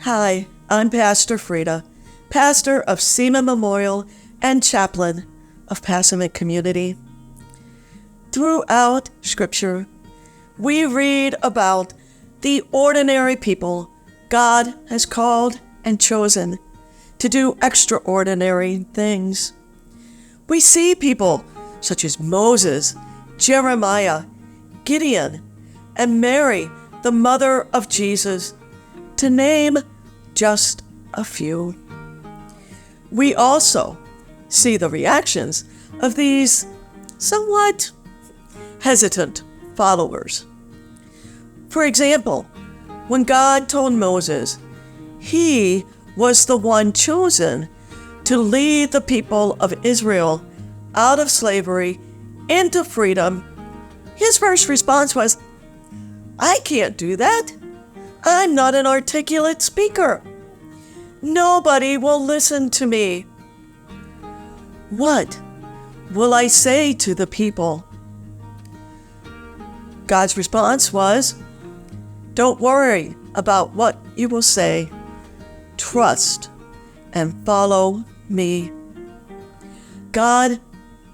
Hi, I'm Pastor Frida, pastor of Seaman Memorial and chaplain of Passamaquoddy Community. Throughout Scripture, we read about the ordinary people God has called and chosen to do extraordinary things. We see people such as Moses, Jeremiah, Gideon, and Mary, the mother of Jesus, to name just a few. We also see the reactions of these somewhat hesitant followers. For example, when God told Moses he was the one chosen to lead the people of Israel out of slavery into freedom, his first response was, "I can't do that. I'm not an articulate speaker. Nobody will listen to me. What will I say to the people?" God's response was, "Don't worry about what you will say. Trust and follow me." God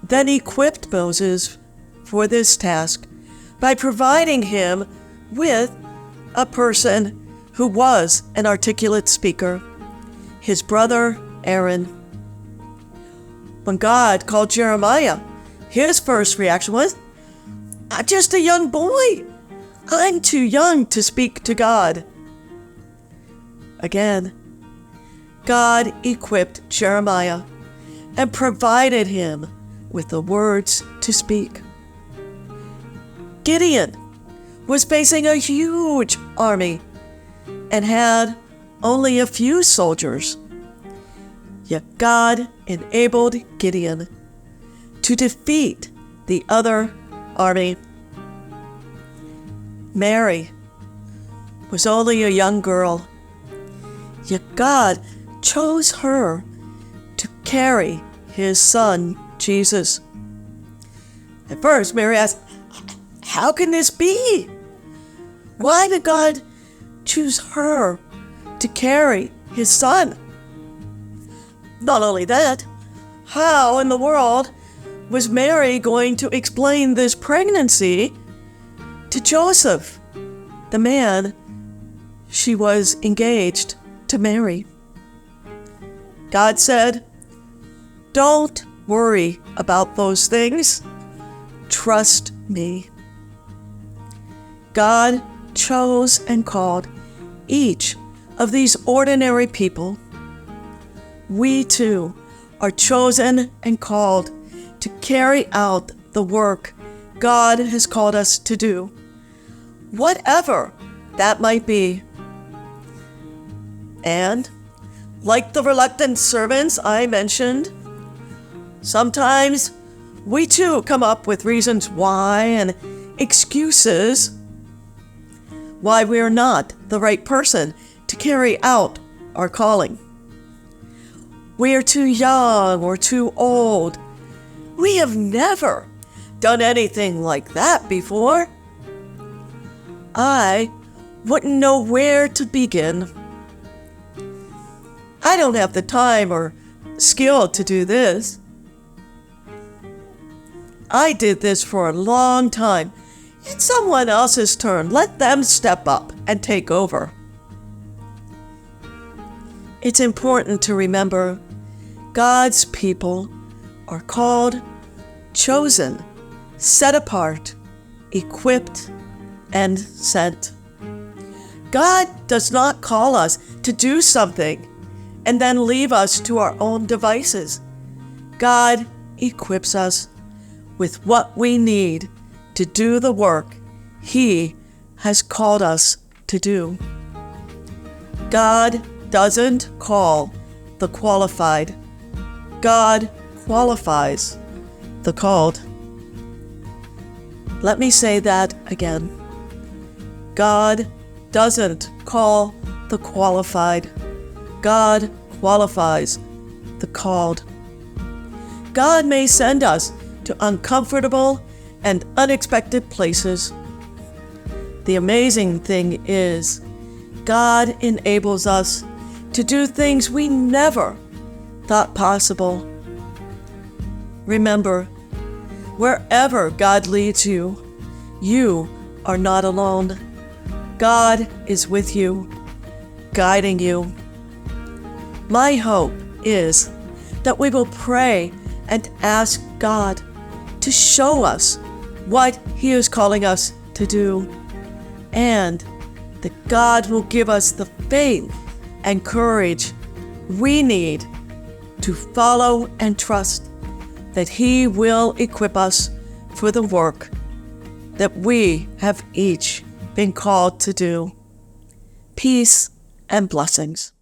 then equipped Moses for this task by providing him with a person who was an articulate speaker, his brother Aaron. When God called Jeremiah, his first reaction was, "I'm just a young boy. I'm too young to speak to God." Again, God equipped Jeremiah and provided him with the words to speak. Gideon was facing a huge army and had only a few soldiers. Yet God enabled Gideon to defeat the other army. Mary was only a young girl, yet God chose her to carry his son, Jesus. At first, Mary asked, "How can this be? Why did God choose her to carry his son?" Not only that, how in the world was Mary going to explain this pregnancy to Joseph, the man she was engaged to marry? God said, "Don't worry about those things. Trust me." God chose and called each of these ordinary people. We too are chosen and called to carry out the work God has called us to do, whatever that might be. And like the reluctant servants I mentioned, sometimes we too come up with reasons why and excuses why we are not the right person to carry out our calling. We are too young or too old. We have never done anything like that before. I wouldn't know where to begin. I don't have the time or skill to do this. I did this for a long time. It's someone else's turn. Let them step up and take over. It's important to remember God's people are called, chosen, set apart, equipped, and sent. God does not call us to do something and then leave us to our own devices. God equips us with what we need to do the work He has called us to do. God doesn't call the qualified. God qualifies the called. Let me say that again. God doesn't call the qualified. God qualifies the called. God may send us to uncomfortable and unexpected places. The amazing thing is, God enables us to do things we never thought possible. Remember, wherever God leads you, you are not alone. God is with you, guiding you. My hope is that we will pray and ask God to show us what He is calling us to do, and that God will give us the faith and courage we need to follow and trust that He will equip us for the work that we have each been called to do. Peace and blessings.